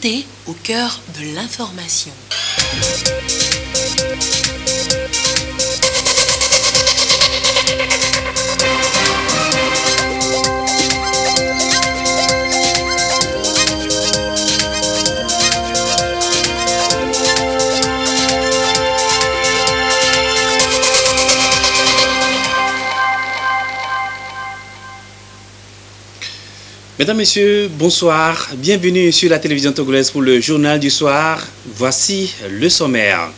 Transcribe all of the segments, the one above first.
santé au cœur de l'information. Mesdames, Messieurs, bonsoir. Bienvenue sur la télévision togolaise pour le journal du soir. Voici le sommaire.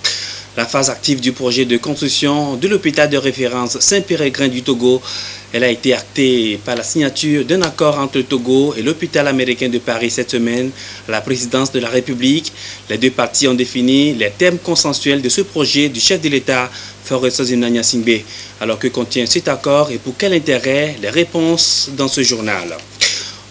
La phase active du projet de construction de l'hôpital de référence Saint-Péregrin du Togo, elle a été actée par la signature d'un accord entre le Togo et l'hôpital américain de Paris cette semaine à la présidence de la République. Les deux parties ont défini les termes consensuels de ce projet du chef de l'État, Faure Sozimna Gnassingbé. Alors que contient cet accord et pour quel intérêt? Les réponses dans ce journal.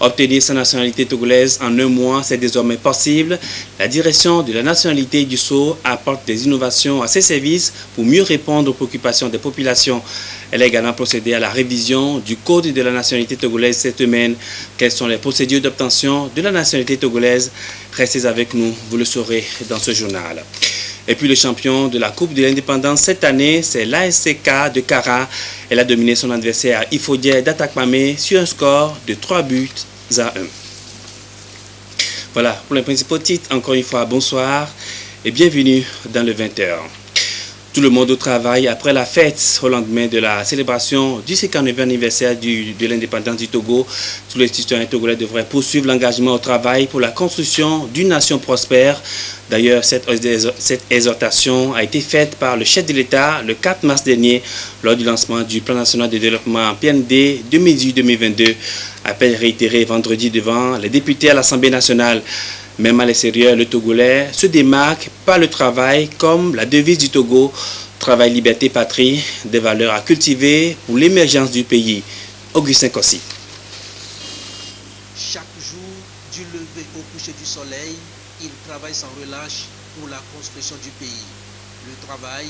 Obtenir sa nationalité togolaise en un mois, c'est désormais possible. La direction de la nationalité du Sceau apporte des innovations à ses services pour mieux répondre aux préoccupations des populations. Elle a également procédé à la révision du code de la nationalité togolaise cette semaine. Quelles sont les procédures d'obtention de la nationalité togolaise? Restez avec nous, vous le saurez dans ce journal. Et puis le champion de la Coupe de l'Indépendance cette année, c'est l'ASCK de Kara. Elle a dominé son adversaire Ifodié d'Atakpamé sur un score de 3 buts à 1. Voilà pour les principaux titres. Encore une fois, bonsoir et bienvenue dans le 20h. Tout le monde au travail après la fête au lendemain de la célébration du 59e anniversaire de l'indépendance du Togo. Tous les citoyens togolais devraient poursuivre l'engagement au travail pour la construction d'une nation prospère. D'ailleurs, cette exhortation a été faite par le chef de l'État le 4 mars dernier lors du lancement du plan national de développement PND 2018-2022. Appel réitéré vendredi devant les députés à l'Assemblée nationale. Même à l'extérieur, le Togolais se démarque par le travail comme la devise du Togo, travail, liberté, patrie, des valeurs à cultiver pour l'émergence du pays. Augustin Kossi. Chaque jour, du lever au coucher du soleil, il travaille sans relâche pour la construction du pays. Le travail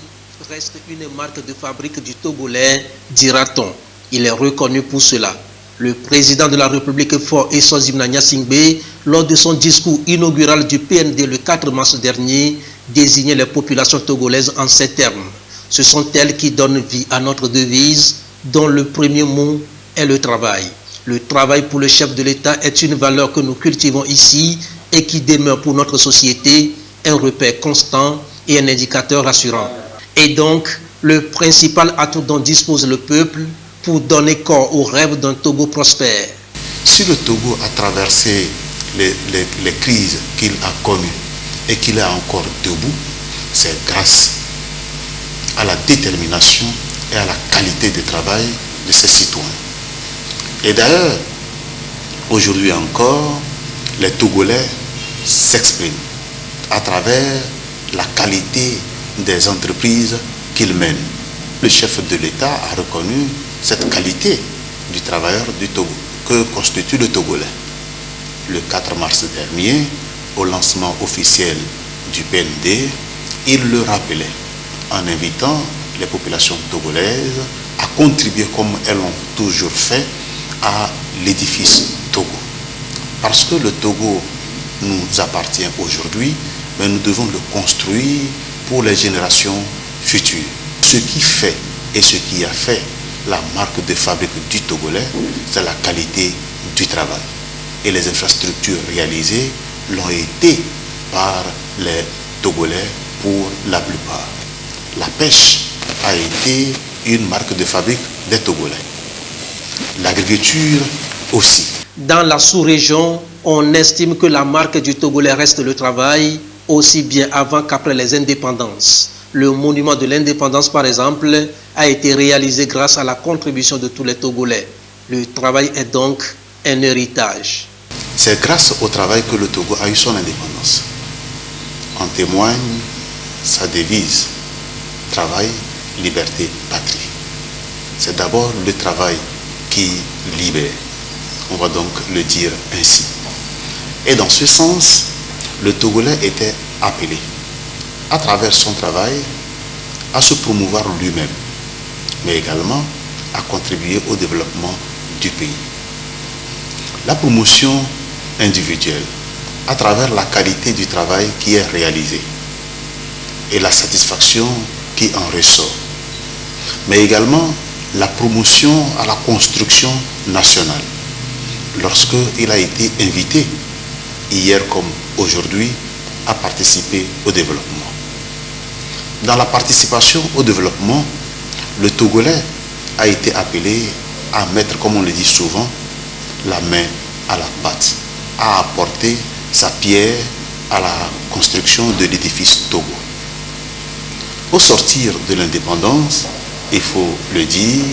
reste une marque de fabrique du Togolais, dira-t-on. Il est reconnu pour cela. Le président de la République, Faure Sozimna Gnassingbé, lors de son discours inaugural du PND le 4 mars dernier, désignait les populations togolaises en ces termes. Ce sont elles qui donnent vie à notre devise, dont le premier mot est le travail. Le travail pour le chef de l'État est une valeur que nous cultivons ici et qui demeure pour notre société un repère constant et un indicateur rassurant. Et donc, le principal atout dont dispose le peuple pour donner corps au rêve d'un Togo prospère. Si le Togo a traversé les crises qu'il a connues et qu'il est encore debout, c'est grâce à la détermination et à la qualité de travail de ses citoyens. Et d'ailleurs, aujourd'hui encore, les Togolais s'expriment à travers la qualité des entreprises qu'ils mènent. Le chef de l'État a reconnu cette qualité du travailleur du Togo, que constitue le Togolais. Le 4 mars dernier, au lancement officiel du PND, il le rappelait en invitant les populations togolaises à contribuer comme elles l'ont toujours fait à l'édifice Togo. Parce que le Togo nous appartient aujourd'hui, mais nous devons le construire pour les générations futures. Ce qui fait et ce qui a fait la marque de fabrique du Togolais, c'est la qualité du travail. Et les infrastructures réalisées l'ont été par les Togolais pour la plupart. La pêche a été une marque de fabrique des Togolais. L'agriculture aussi. Dans la sous-région, on estime que la marque du Togolais reste le travail, aussi bien avant qu'après les indépendances. Le monument de l'indépendance, par exemple, a été réalisé grâce à la contribution de tous les Togolais. Le travail est donc un héritage. C'est grâce au travail que le Togo a eu son indépendance. En témoigne sa devise, travail, liberté, patrie. C'est d'abord le travail qui libère. On va donc le dire ainsi. Et dans ce sens, le Togolais était appelé, à travers son travail, à se promouvoir lui-même, mais également à contribuer au développement du pays. La promotion individuelle à travers la qualité du travail qui est réalisé et la satisfaction qui en ressort, mais également la promotion à la construction nationale, lorsqu'il a été invité, hier comme aujourd'hui, à participer au développement. Dans la participation au développement, le Togolais a été appelé à mettre, comme on le dit souvent, la main à la pâte, à apporter sa pierre à la construction de l'édifice Togo. Au sortir de l'indépendance, il faut le dire,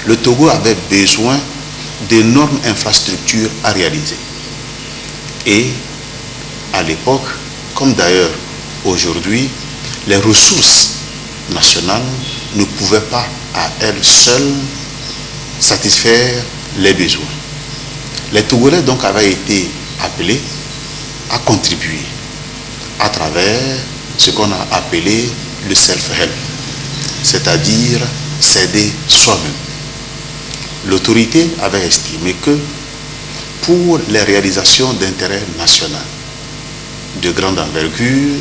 le Togo avait besoin d'énormes infrastructures à réaliser. Et à l'époque, comme d'ailleurs aujourd'hui, les ressources nationales ne pouvaient pas à elles seules satisfaire les besoins. Les Togolais donc avaient été appelés à contribuer à travers ce qu'on a appelé le self-help, c'est-à-dire s'aider soi-même. L'autorité avait estimé que pour les réalisations d'intérêt national de grande envergure,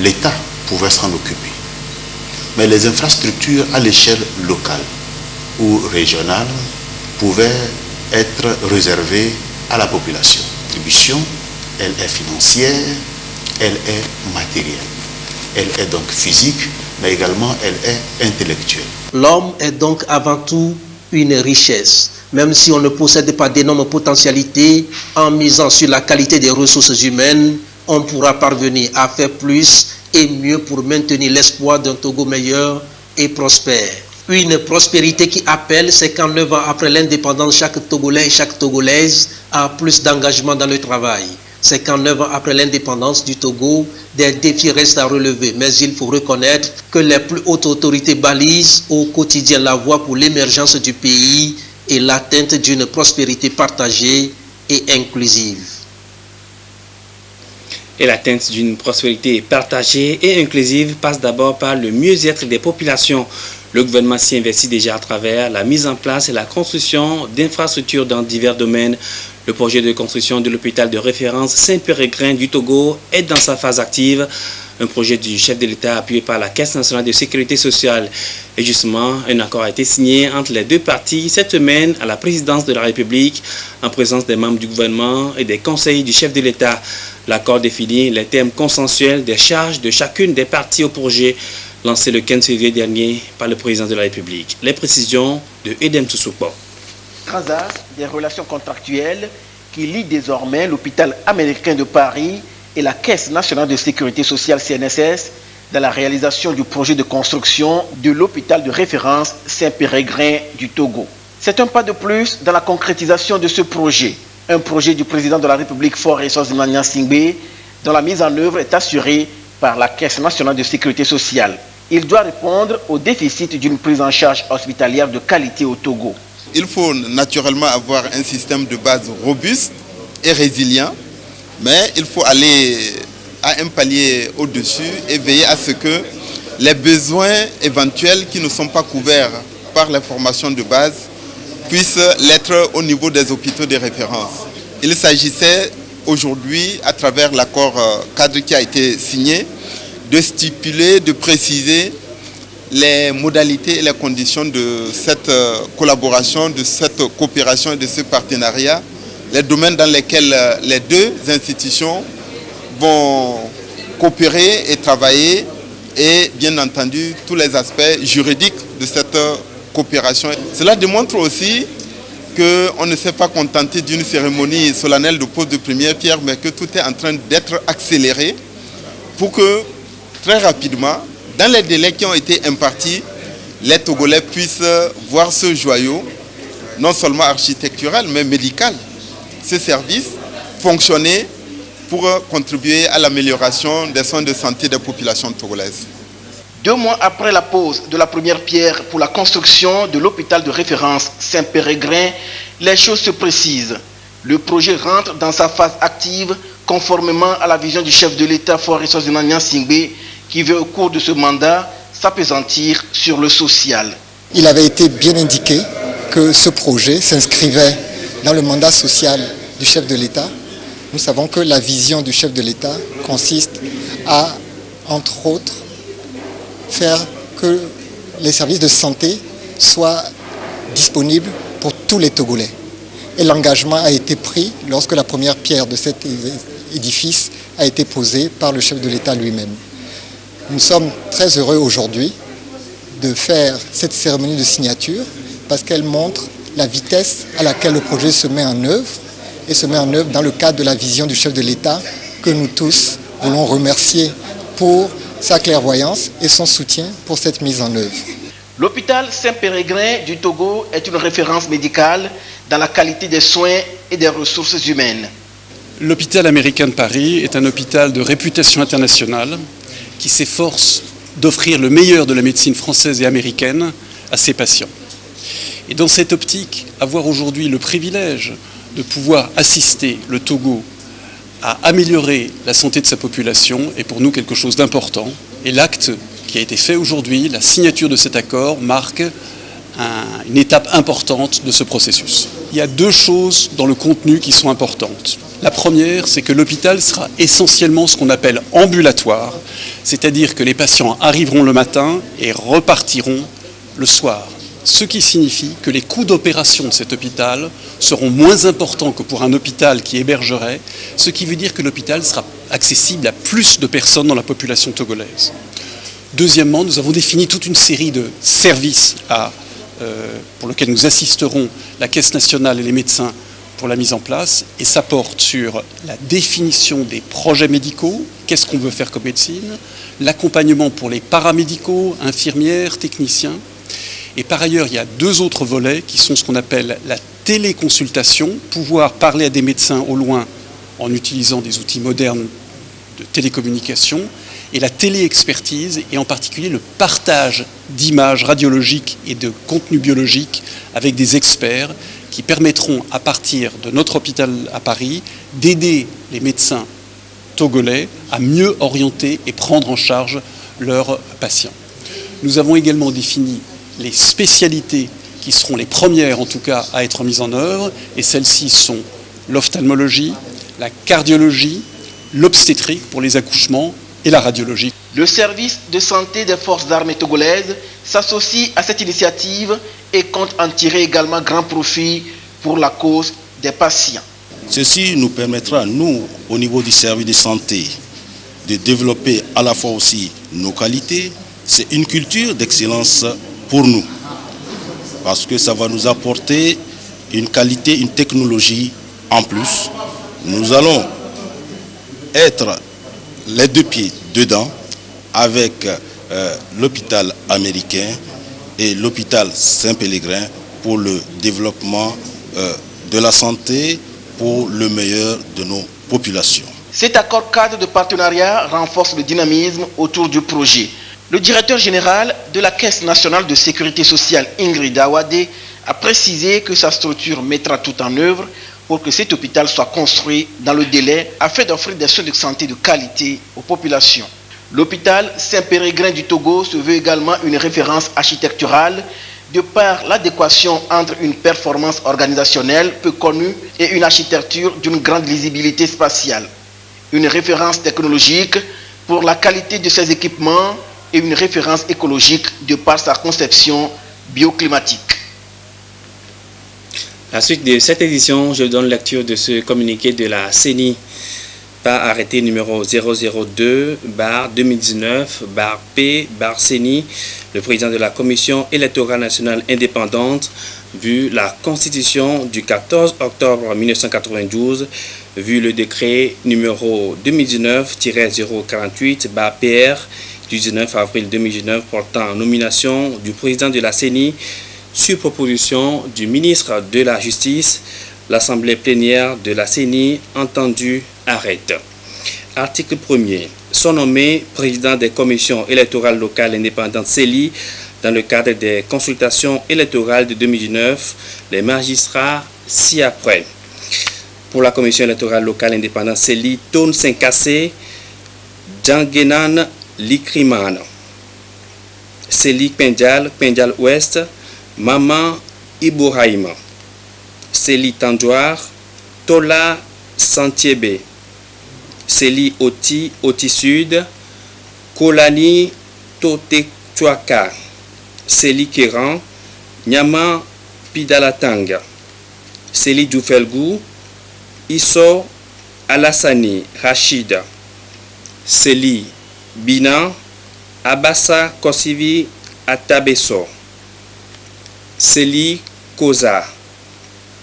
l'État pouvait s'en occuper. Mais les infrastructures à l'échelle locale ou régionale pouvaient être réservées à la population. La contribution, elle est financière, elle est matérielle. Elle est donc physique, mais également elle est intellectuelle. L'homme est donc avant tout une richesse. Même si on ne possède pas d'énormes potentialités, en misant sur la qualité des ressources humaines, on pourra parvenir à faire plus et mieux pour maintenir l'espoir d'un Togo meilleur et prospère. Une prospérité qui appelle, c'est qu'en 9 ans après l'indépendance, chaque Togolais et chaque Togolaise a plus d'engagement dans le travail. C'est qu'en 9 ans après l'indépendance du Togo, des défis restent à relever. Mais il faut reconnaître que les plus hautes autorités balisent au quotidien la voie pour l'émergence du pays et l'atteinte d'une prospérité partagée et inclusive. Et l'atteinte d'une prospérité partagée et inclusive passe d'abord par le mieux-être des populations. Le gouvernement s'y investit déjà à travers la mise en place et la construction d'infrastructures dans divers domaines. Le projet de construction de l'hôpital de référence Saint-Péregrin du Togo est dans sa phase active. Un projet du chef de l'État appuyé par la Caisse nationale de sécurité sociale. Et justement, un accord a été signé entre les deux parties cette semaine à la présidence de la République, en présence des membres du gouvernement et des conseillers du chef de l'État. L'accord définit les thèmes consensuels des charges de chacune des parties au projet, lancé le 15 février dernier par le président de la République. Les précisions de Edem Tsoussoupo. Transas des relations contractuelles qui lient désormais l'hôpital américain de Paris et la Caisse nationale de sécurité sociale CNSS dans la réalisation du projet de construction de l'hôpital de référence Saint-Péregrin du Togo. C'est un pas de plus dans la concrétisation de ce projet, un projet du président de la République Faure Eswazimana Gnassingbé dont la mise en œuvre est assurée par la Caisse nationale de sécurité sociale. Il doit répondre au déficit d'une prise en charge hospitalière de qualité au Togo. Il faut naturellement avoir un système de base robuste et résilient, mais il faut aller à un palier au-dessus et veiller à ce que les besoins éventuels qui ne sont pas couverts par les formations de base puissent l'être au niveau des hôpitaux de référence. Il s'agissait aujourd'hui, à travers l'accord cadre qui a été signé, de stipuler, de préciser les modalités et les conditions de cette collaboration, de cette coopération et de ce partenariat, les domaines dans lesquels les deux institutions vont coopérer et travailler et bien entendu tous les aspects juridiques de cette coopération. Cela démontre aussi qu'on ne s'est pas contenté d'une cérémonie solennelle de pose de première pierre, mais que tout est en train d'être accéléré pour que très rapidement, dans les délais qui ont été impartis, les Togolais puissent voir ce joyau, non seulement architectural, mais médical, ce service fonctionner pour contribuer à l'amélioration des soins de santé des populations togolaises. 2 mois après la pose de la première pierre pour la construction de l'hôpital de référence Saint-Péregrin, les choses se précisent. Le projet rentre dans sa phase active conformément à la vision du chef de l'État Faure Eswazimana Gnassingbé qui veut au cours de ce mandat s'appesantir sur le social. Il avait été bien indiqué que ce projet s'inscrivait dans le mandat social du chef de l'État Nous savons que la vision du chef de l'État consiste à, entre autres, faire que les services de santé soient disponibles pour tous les Togolais. Et l'engagement a été pris lorsque la première pierre de cet édifice a été posée par le chef de l'État lui-même. Nous sommes très heureux aujourd'hui de faire cette cérémonie de signature parce qu'elle montre la vitesse à laquelle le projet se met en œuvre et se met en œuvre dans le cadre de la vision du chef de l'État que nous tous voulons remercier pour sa clairvoyance et son soutien pour cette mise en œuvre. L'hôpital Saint-Péregrin du Togo est une référence médicale dans la qualité des soins et des ressources humaines. L'hôpital américain de Paris est un hôpital de réputation internationale qui s'efforce d'offrir le meilleur de la médecine française et américaine à ses patients. Et dans cette optique, avoir aujourd'hui le privilège de pouvoir assister le Togo à améliorer la santé de sa population est pour nous quelque chose d'important. Et l'acte qui a été fait aujourd'hui, la signature de cet accord, marque une étape importante de ce processus. Il y a deux choses dans le contenu qui sont importantes. La première, c'est que l'hôpital sera essentiellement ce qu'on appelle ambulatoire, c'est-à-dire que les patients arriveront le matin et repartiront le soir. Ce qui signifie que les coûts d'opération de cet hôpital seront moins importants que pour un hôpital qui hébergerait, ce qui veut dire que l'hôpital sera accessible à plus de personnes dans la population togolaise. Deuxièmement, nous avons défini toute une série de services pour lesquels nous assisterons la Caisse nationale et les médecins pour la mise en place, et ça porte sur la définition des projets médicaux, qu'est-ce qu'on veut faire comme médecine, l'accompagnement pour les paramédicaux, infirmières, techniciens. Et par ailleurs, il y a deux autres volets qui sont ce qu'on appelle la téléconsultation, pouvoir parler à des médecins au loin en utilisant des outils modernes de télécommunication, et la téléexpertise, et en particulier le partage d'images radiologiques et de contenus biologiques avec des experts qui permettront, à partir de notre hôpital à Paris, d'aider les médecins togolais à mieux orienter et prendre en charge leurs patients. Nous avons également défini les spécialités qui seront les premières, en tout cas, à être mises en œuvre, et celles-ci sont l'ophtalmologie, la cardiologie, l'obstétrique pour les accouchements et la radiologie. Le service de santé des forces armées togolaises s'associe à cette initiative et compte en tirer également grand profit pour la cause des patients. Ceci nous permettra, nous, au niveau du service de santé, de développer à la fois aussi nos qualités. C'est une culture d'excellence pour nous, parce que ça va nous apporter une qualité, une technologie en plus. Nous allons être les deux pieds dedans avec l'hôpital américain et l'hôpital Saint-Pélegrin pour le développement de la santé, pour le meilleur de nos populations. Cet accord cadre de partenariat renforce le dynamisme autour du projet. Le directeur général de la Caisse nationale de sécurité sociale, Ingrid Awade, a précisé que sa structure mettra tout en œuvre pour que cet hôpital soit construit dans le délai afin d'offrir des soins de santé de qualité aux populations. L'hôpital Saint-Péregrin du Togo se veut également une référence architecturale de par l'adéquation entre une performance organisationnelle peu connue et une architecture d'une grande lisibilité spatiale. Une référence technologique pour la qualité de ses équipements et une référence écologique de par sa conception bioclimatique. À la suite de cette édition, je donne lecture de ce communiqué de la CENI par arrêté numéro 002/2019/P/CENI, le président de la Commission électorale nationale indépendante, vu la constitution du 14 octobre 1992, vu le décret numéro 2019-048/PR du 19 avril 2019 portant nomination du président de la CENI sur proposition du ministre de la Justice, l'Assemblée plénière de la CENI, entendue, arrête. Article 1er. Sont nommés président des commissions électorales locales indépendantes CELI dans le cadre des consultations électorales de 2019, les magistrats ci-après. Pour la commission électorale locale indépendante CELI, Tone Sinkassé, Djangenan Likriman, CELI Pendjal Ouest, Maman Ibouraïma, CELI Tandouar, Tola Santiébé, Célie Oti, Oti Sud, Kolani Totetuaka, Célie Kéran, Nyama Pidalatanga, Célie Doufelgou, Isso Alassani Rachida, Célie Bina, Abassa Kosivi Atabeso, Célie Koza,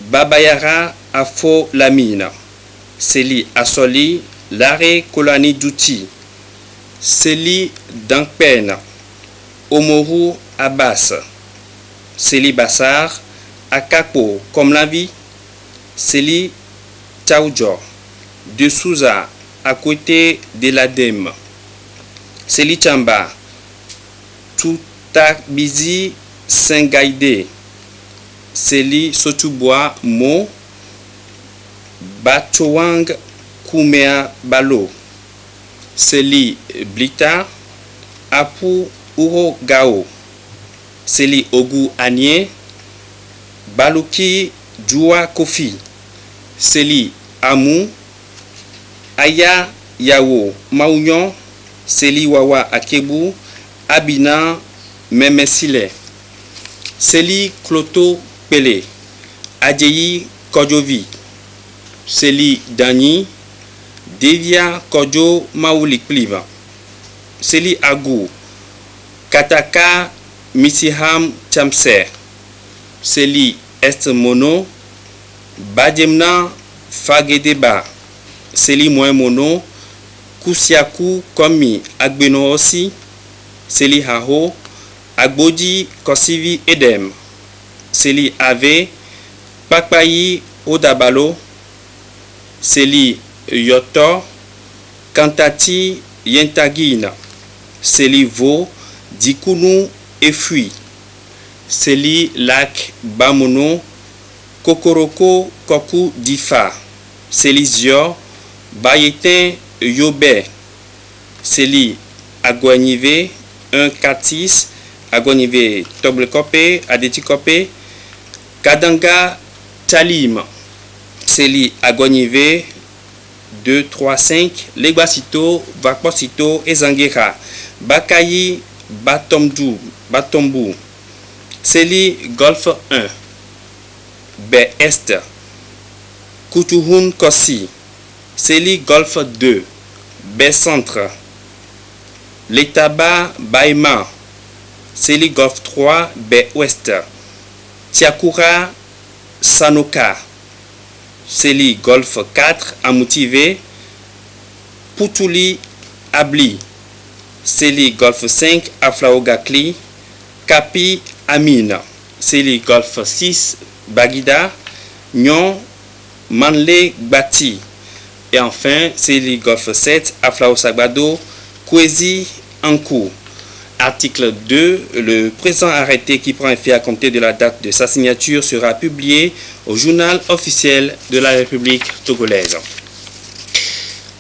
Babayara Afo Lamina, Célie Assoli, Laré Kolani Douti, Célie Dankpen, Omoru Abbas, Célie Bassar, Akapo comme la vie, Célie Tchaoudjo, de Souza, à côté de l'ADEME, Célie Chamba, Toutabizi Sengaide, Célie Sotubois Mo, Batouang Koumea Balo, Célie Blita, Apu Uro Gao, Célie Ogu Anye, Baluki Djoua Kofi, Célie Amou, Aya Yao Maounion, Célie Wawa Akebu, Abina Memesile, Célie Cloto Pele, Adjeyi Kodjovi, Célie Dani, Devia Kodjo Maoulik Pliva, Célie Agou, Kataka Misiham Chamser, Célie Estmono, Badjemna Fagedeba, Célie Moemono, Kousiakou Komi Agbeno aussi, Célie Haho, Agbodi Kosivi Edem, Célie Ave, Pakpayi Odabalo, Célie Yoto, Kantati Yentagina, Célie Vo, Dikounou et Fui, Célie Lac Bamono, Kokoroko Koku Difa, Célie Zio, Bayetin Yobé, Célie Agouanive, 146, Agouanive Toblekope, Adetikope, Kadanga Talim, Célie Agouanive, 235, Legbasito, Vakposito et Zangera, Bakayi Batombu, Célie Golf 1, B Est, Koutuhun Kossi, Célie Golf 2, B Centre, Letaba Baima, Célie Golf 3, B Ouest, Tiakura Sanoka, Célie Golf 4, Amoutivé, Poutouli Abli, Célie Golf 5, Aflaogakli, Kapi Amina, Célie Golf 6, Bagida, Nyon, Manle Bati, et enfin Célie Golf 7, Aflao Sagbado, Kwezi Ankou. Article 2. Le présent arrêté qui prend effet à compter de la date de sa signature sera publié au journal officiel de la République togolaise.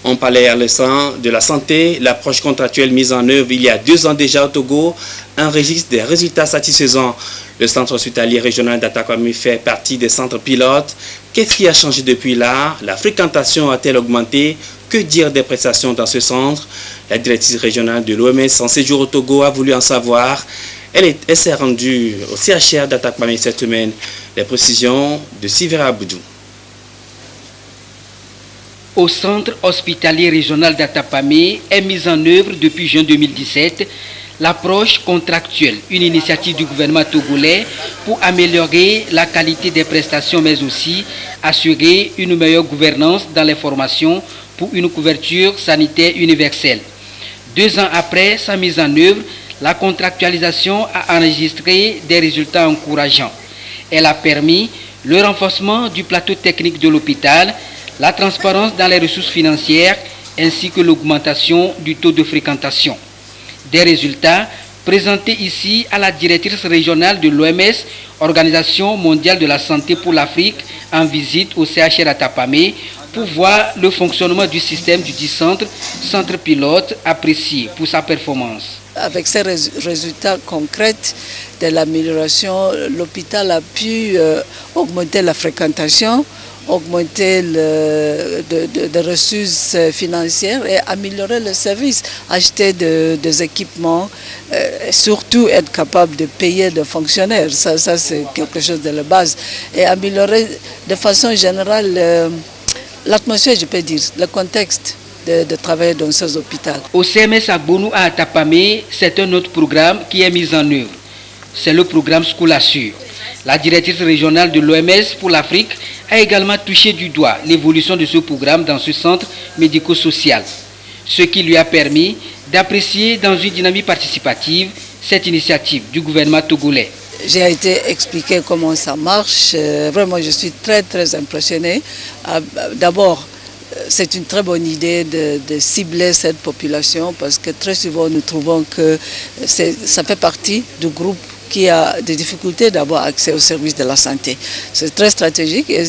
On parlait à l'instant de la santé. L'approche contractuelle mise en œuvre il y a 2 ans déjà au Togo enregistre des résultats satisfaisants. Le centre hospitalier régional d'Atakwame fait partie des centres pilotes. Qu'est-ce qui a changé depuis là? La fréquentation a-t-elle augmenté? Que dire des prestations dans ce centre? La directrice régionale de l'OMS en séjour au Togo a voulu en savoir. Elle s'est rendue au CHR d'Atakwame cette semaine. Les précisions de Sivera Boudou. Au centre hospitalier régional d'Atapamé est mise en œuvre depuis juin 2017 l'approche contractuelle, une initiative du gouvernement togolais pour améliorer la qualité des prestations mais aussi assurer une meilleure gouvernance dans les formations pour une couverture sanitaire universelle. 2 ans après sa mise en œuvre, la contractualisation a enregistré des résultats encourageants. Elle a permis le renforcement du plateau technique de l'hôpital, la transparence dans les ressources financières ainsi que l'augmentation du taux de fréquentation. Des résultats présentés ici à la directrice régionale de l'OMS, Organisation mondiale de la santé pour l'Afrique, en visite au CHR Atapamé pour voir le fonctionnement du système du dit centre pilote apprécié pour sa performance. Avec ces résultats concrets de l'amélioration, l'hôpital a pu augmenter la fréquentation augmenter les ressources financières et améliorer le service, acheter des équipements, et surtout être capable de payer des fonctionnaires. Ça c'est quelque chose de la base. Et améliorer de façon générale l'atmosphère, je peux dire, le contexte de travailler dans ces hôpitaux. Au CMS Agbonou à Atapamé, c'est un autre programme qui est mis en œuvre. C'est le programme School Assure. La directrice régionale de l'OMS pour l'Afrique a également touché du doigt l'évolution de ce programme dans ce centre médico-social, ce qui lui a permis d'apprécier dans une dynamique participative cette initiative du gouvernement togolais. J'ai été expliqué comment ça marche. Vraiment, je suis très impressionnée. D'abord, c'est une très bonne idée de cibler cette population parce que très souvent nous trouvons que ça fait partie du groupe qui a des difficultés d'avoir accès aux services de la santé. C'est très stratégique et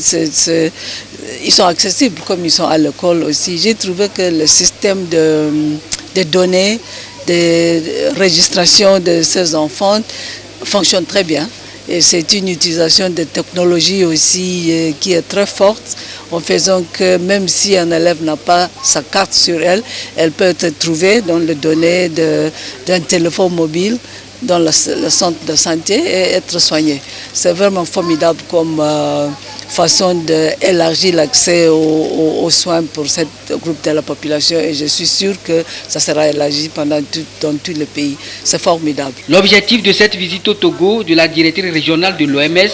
ils sont accessibles comme ils sont à l'école aussi. J'ai trouvé que le système de données, de registration de ces enfants fonctionne très bien. Et c'est une utilisation de technologie aussi qui est très forte, en faisant que même si un élève n'a pas sa carte sur elle, elle peut être trouvée dans les données d'un téléphone mobile dans le centre de santé et être soigné. C'est vraiment formidable comme façon d'élargir l'accès aux soins pour ce groupe de la population et je suis sûr que ça sera élargi dans tout le pays. C'est formidable. L'objectif de cette visite au Togo de la directrice régionale de l'OMS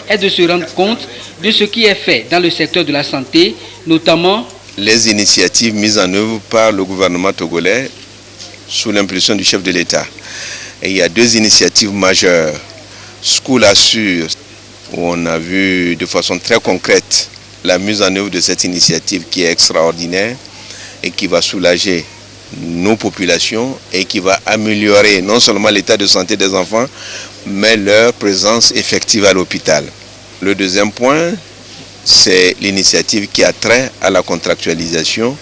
est de se rendre compte de ce qui est fait dans le secteur de la santé, notamment les initiatives mises en œuvre par le gouvernement togolais sous l'impulsion du chef de l'État. Et il y a deux initiatives majeures. School Assure, où on a vu de façon très concrète la mise en œuvre de cette initiative qui est extraordinaire et qui va soulager nos populations et qui va améliorer non seulement l'état de santé des enfants, mais leur présence effective à l'hôpital. Le deuxième point, c'est l'initiative qui a trait à la contractualisation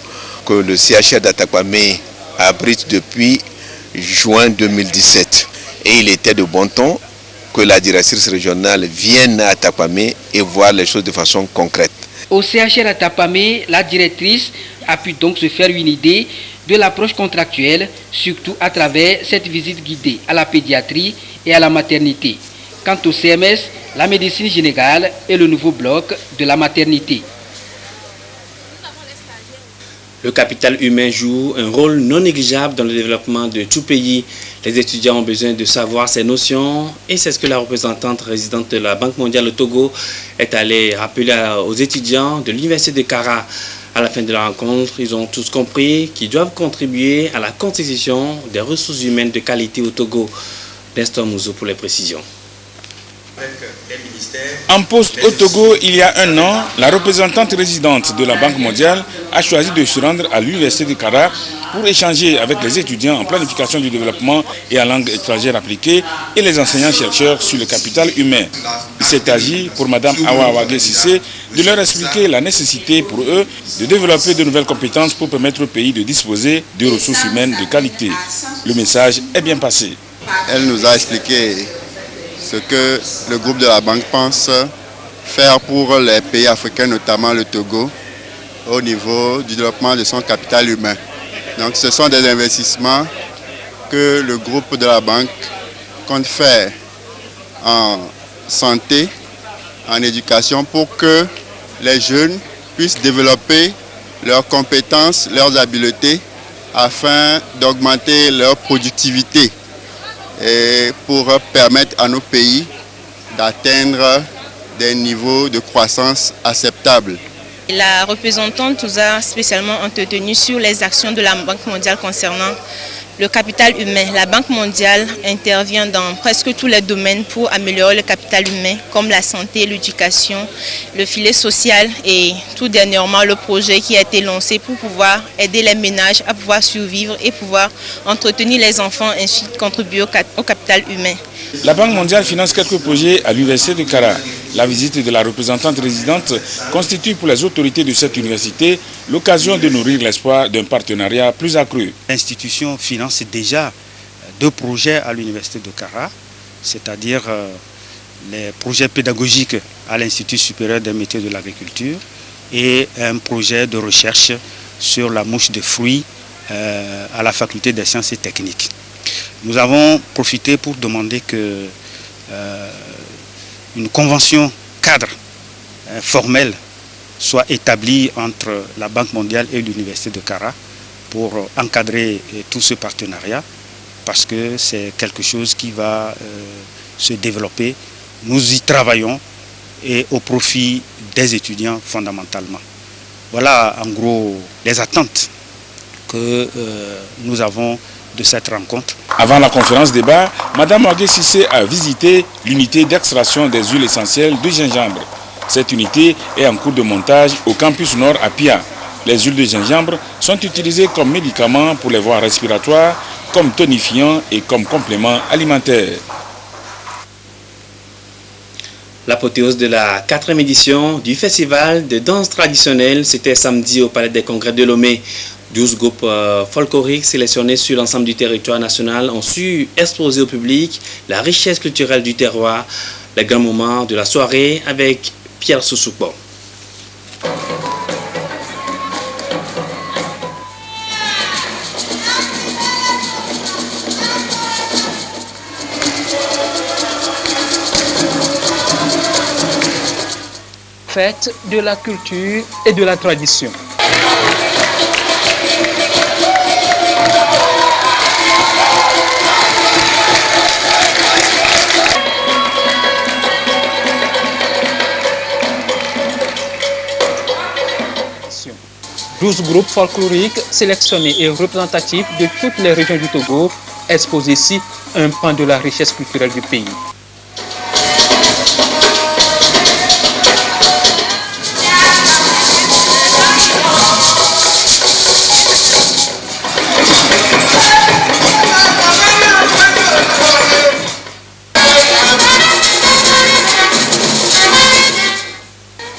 que le CHR d'Atapamé abrite depuis juin 2017. Et il était de bon ton que la directrice régionale vienne à Atapamé et voir les choses de façon concrète. Au CHR Atapamé, la directrice a pu donc se faire une idée de l'approche contractuelle, surtout à travers cette visite guidée à la pédiatrie et à la maternité. Quant au CMS, la médecine générale est le nouveau bloc de la maternité. Le capital humain joue un rôle non négligeable dans le développement de tout pays. Les étudiants ont besoin de savoir ces notions et c'est ce que la représentante résidente de la Banque mondiale au Togo est allée rappeler aux étudiants de l'université de Kara. À la fin de la rencontre, ils ont tous compris qu'ils doivent contribuer à la constitution des ressources humaines de qualité au Togo. Nestor Mouzo pour les précisions. En poste au Togo il y a un an, la représentante résidente de la Banque mondiale a choisi de se rendre à l'université de Kara pour échanger avec les étudiants en planification du développement et en langue étrangère appliquée et les enseignants-chercheurs sur le capital humain. Il s'est agi pour Mme Awa Awage Sissé de leur expliquer la nécessité pour eux de développer de nouvelles compétences pour permettre au pays de disposer de ressources humaines de qualité. Le message est bien passé. Elle nous a expliqué ce que le groupe de la banque pense faire pour les pays africains, notamment le Togo, au niveau du développement de son capital humain. Donc ce sont des investissements que le groupe de la banque compte faire en santé, en éducation, pour que les jeunes puissent développer leurs compétences, leurs habiletés, afin d'augmenter leur productivité et pour permettre à nos pays d'atteindre des niveaux de croissance acceptables. La représentante nous a spécialement entretenu sur les actions de la Banque mondiale concernant le capital humain. La Banque mondiale intervient dans presque tous les domaines pour améliorer le capital humain, comme la santé, l'éducation, le filet social et tout dernièrement le projet qui a été lancé pour pouvoir aider les ménages à pouvoir survivre et pouvoir entretenir les enfants, ainsi contribuer au capital humain. La Banque mondiale finance quelques projets à l'université de Kara. La visite de la représentante résidente constitue pour les autorités de cette université l'occasion de nourrir l'espoir d'un partenariat plus accru. L'institution finance déjà 2 projets à l'université de Kara, c'est-à-dire les projets pédagogiques à l'Institut supérieur des métiers de l'agriculture et un projet de recherche sur la mouche de fruits à la faculté des sciences et techniques. Nous avons profité pour demander que une convention cadre formelle soit établie entre la Banque mondiale et l'Université de Kara pour encadrer tout ce partenariat, parce que c'est quelque chose qui va se développer. Nous y travaillons et au profit des étudiants fondamentalement. Voilà en gros les attentes que nous avons de cette rencontre. Avant la conférence débat, Mme Magué Sissé a visité l'unité d'extraction des huiles essentielles de gingembre. Cette unité est en cours de montage au campus nord à Pia. Les huiles de gingembre sont utilisées comme médicaments pour les voies respiratoires, comme tonifiant et comme complément alimentaire. L'apothéose de la 4e édition du festival de danse traditionnelle, c'était samedi au Palais des Congrès de Lomé. 12 groupes folkloriques sélectionnés sur l'ensemble du territoire national ont su exposer au public la richesse culturelle du terroir. Les grands moments de la soirée avec Pierre Soussoupo. Fête de la culture et de la tradition. Douze groupes folkloriques sélectionnés et représentatifs de toutes les régions du Togo exposent ici un pan de la richesse culturelle du pays.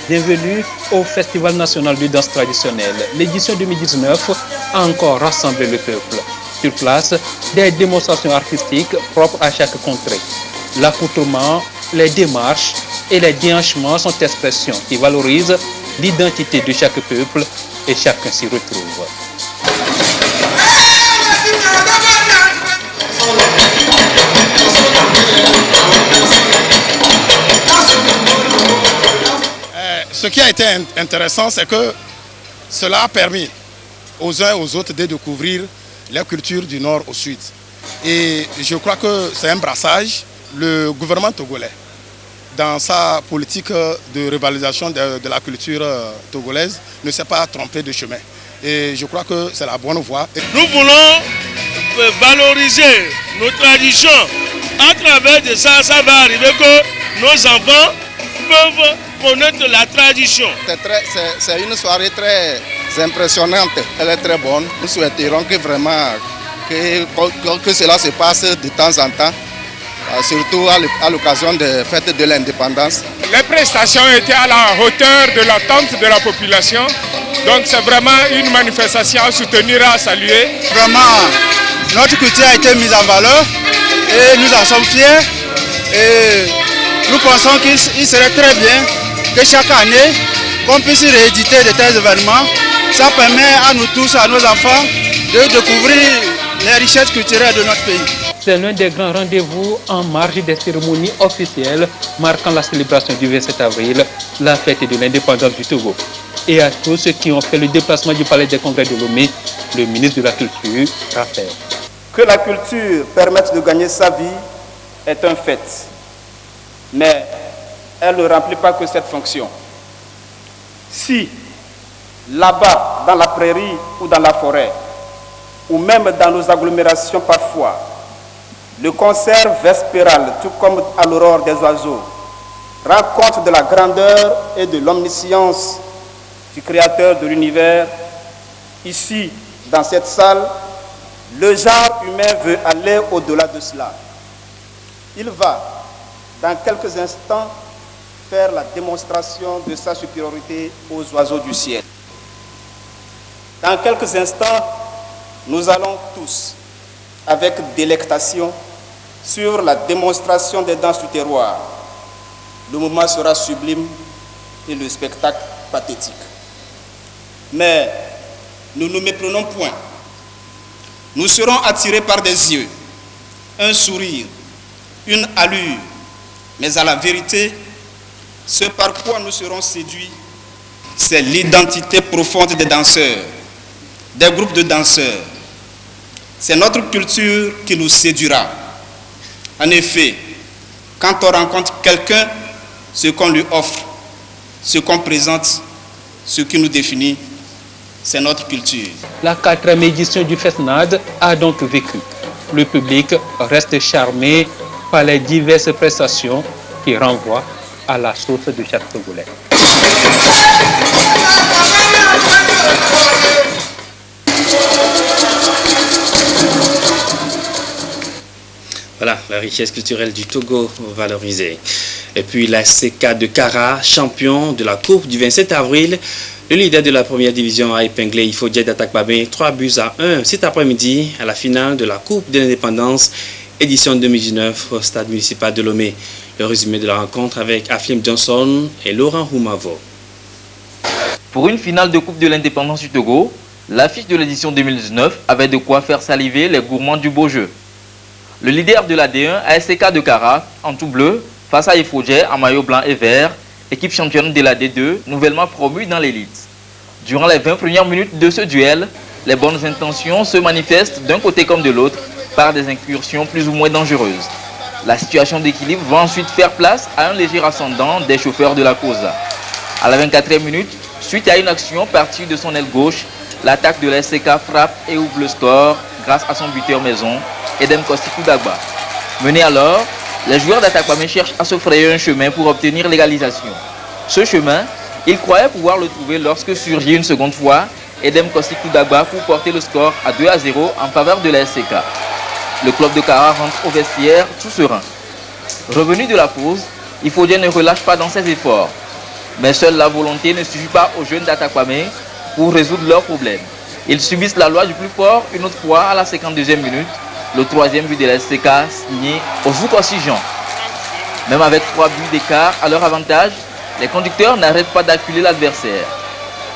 Bienvenue au Festival national de danse traditionnelle. L'édition 2019 a encore rassemblé le peuple. Sur place, des démonstrations artistiques propres à chaque contrée. L'accoutrement, les démarches et les déhanchements sont expressions qui valorisent l'identité de chaque peuple et chacun s'y retrouve. Ce qui a été intéressant, c'est que cela a permis aux uns et aux autres de découvrir les cultures du nord au sud. Et je crois que c'est un brassage. Le gouvernement togolais, dans sa politique de revalorisation de la culture togolaise, ne s'est pas trompé de chemin. Et je crois que c'est la bonne voie. Nous voulons valoriser nos traditions. À travers de ça, ça va arriver que nos enfants peuvent connaître la tradition. C'est une soirée très impressionnante, elle est très bonne. Nous souhaiterons que vraiment que cela se passe de temps en temps, surtout à l'occasion des fêtes de l'indépendance. Les prestations étaient à la hauteur de l'attente de la population, donc c'est vraiment une manifestation à soutenir, à saluer. Vraiment, notre culture a été mise en valeur et nous en sommes fiers. Et nous pensons qu'il serait très bien que chaque année, qu'on puisse rééditer de tels événements. Ça permet à nous tous, à nos enfants, de découvrir les richesses culturelles de notre pays. C'est l'un des grands rendez-vous en marge des cérémonies officielles marquant la célébration du 27 avril, la fête de l'indépendance du Togo. Et à tous ceux qui ont fait le déplacement du Palais des Congrès de Lomé, le ministre de la Culture rappelle. Que la culture permette de gagner sa vie est un fait. Mais elle ne remplit pas que cette fonction. Si, là-bas, dans la prairie ou dans la forêt, ou même dans nos agglomérations parfois, le concert vespéral, tout comme à l'aurore des oiseaux, rend compte de la grandeur et de l'omniscience du Créateur de l'univers, ici, dans cette salle, le genre humain veut aller au-delà de cela. Il va, dans quelques instants, faire la démonstration de sa supériorité aux oiseaux du ciel. Dans quelques instants, nous allons tous, avec délectation, sur la démonstration des danses du terroir, le moment sera sublime et le spectacle pathétique. Mais nous ne nous méprenons point. Nous serons attirés par des yeux, un sourire, une allure. Mais à la vérité, ce par quoi nous serons séduits, c'est l'identité profonde des danseurs, des groupes de danseurs. C'est notre culture qui nous séduira. En effet, quand on rencontre quelqu'un, ce qu'on lui offre, ce qu'on présente, ce qui nous définit, c'est notre culture. La 4e édition du FESNAD a donc vécu. Le public reste charmé par les diverses prestations qui renvoient à la source de chaque Togolais. Voilà, la richesse culturelle du Togo valorisée. Et puis la SCK de Kara, champion de la Coupe du 27 avril. Le leader de la première division a épinglé Ifodjet d'Atakpabé 3-1 cet après-midi à la finale de la Coupe de l'Indépendance, édition 2019 au stade municipal de Lomé. Le résumé de la rencontre avec Aflim Johnson et Laurent Roumavo. Pour une finale de Coupe de l'Indépendance du Togo, l'affiche de l'édition 2019 avait de quoi faire saliver les gourmands du beau jeu. Le leader de la D1, ASCK de Kara, en tout bleu, face à Ifodjet en maillot blanc et vert, équipe championne de la D2, nouvellement promue dans l'élite. Durant les 20 premières minutes de ce duel, les bonnes intentions se manifestent d'un côté comme de l'autre par des incursions plus ou moins dangereuses. La situation d'équilibre va ensuite faire place à un léger ascendant des chauffeurs de la Cosa. À la 24e minute, suite à une action partie de son aile gauche, l'attaque de la SCK frappe et ouvre le score grâce à son buteur maison, Edem Kostikou Dagba. Menés alors, les joueurs d'Atakpamé cherchent à se frayer un chemin pour obtenir l'égalisation. Ce chemin, ils croyaient pouvoir le trouver lorsque surgit une seconde fois Edem Kostikou Dagba pour porter le score à 2-0 en faveur de la SCK. Le club de Kara rentre au vestiaire tout serein. Revenu de la pause, Ifodjet ne relâche pas dans ses efforts. Mais seule la volonté ne suffit pas aux jeunes d'Atakpamé pour résoudre leurs problèmes. Ils subissent la loi du plus fort une autre fois à la 52e minute. Le 3e but de la SCK signé Ozouk Ossijan. Même avec 3 buts d'écart à leur avantage, les conducteurs n'arrêtent pas d'acculer l'adversaire.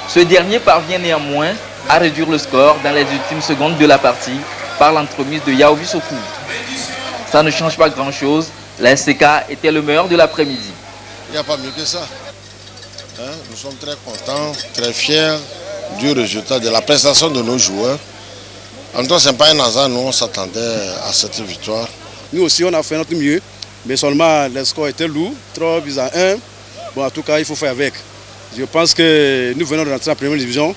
Ce dernier parvient néanmoins à réduire le score dans les ultimes secondes de la partie par l'entremise de Yaobi Sokou. Ça ne change pas grand-chose, la SCK était le meilleur de l'après-midi. Il n'y a pas mieux que ça. Nous sommes très contents, très fiers du résultat de la prestation de nos joueurs. En tout cas, ce n'est pas un hasard, nous on s'attendait à cette victoire. Nous aussi, on a fait notre mieux, mais seulement les scores étaient lourds, 3-1. Bon, en tout cas, il faut faire avec. Je pense que nous venons de rentrer en première division.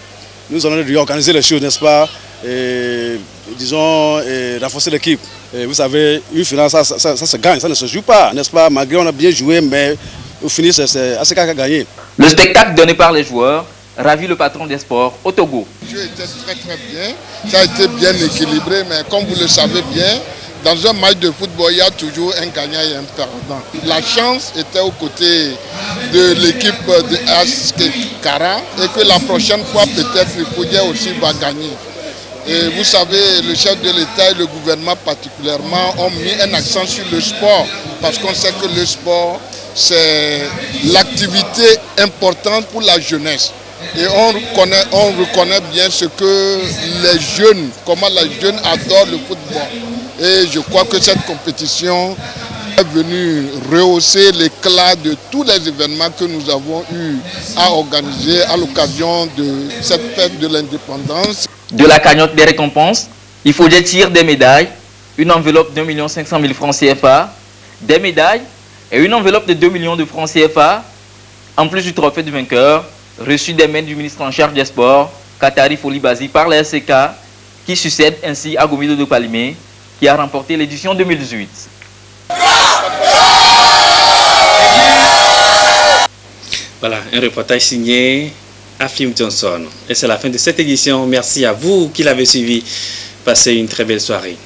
Nous allons réorganiser les choses, n'est-ce pas? Et, disons, renforcer l'équipe. Vous savez, une finale, ça se gagne, ça ne se joue pas, n'est-ce pas? Malgré on a bien joué, mais au final, c'est ASCK qui a gagné. Le spectacle donné par les joueurs ravit le patron des sports au Togo. Le jeu était très bien, ça a été bien équilibré, mais comme vous le savez bien, dans un match de football, il y a toujours un gagnant et un perdant. La chance était aux côtés de l'équipe de ASCK Kara et que la prochaine fois, peut-être, le Fodjet aussi va gagner. Et vous savez, le chef de l'État et le gouvernement particulièrement ont mis un accent sur le sport parce qu'on sait que le sport, c'est l'activité importante pour la jeunesse. Et on reconnaît bien ce que les jeunes, comment les jeunes adorent le football. Et je crois que cette compétition est venue rehausser l'éclat de tous les événements que nous avons eu à organiser à l'occasion de cette fête de l'indépendance. De la cagnotte des récompenses, il faut tirer des médailles, une enveloppe d'1 500 000 francs CFA, des médailles et une enveloppe de 2 millions de francs CFA, en plus du trophée du vainqueur, reçu des mains du ministre en charge des sports, Katari Folibazi, par la SCK, qui succède ainsi à Gomido de Palimé, qui a remporté l'édition 2018. Voilà, un reportage signé Aflim Johnson. Et c'est la fin de cette édition. Merci à vous qui l'avez suivi. Passez une très belle soirée.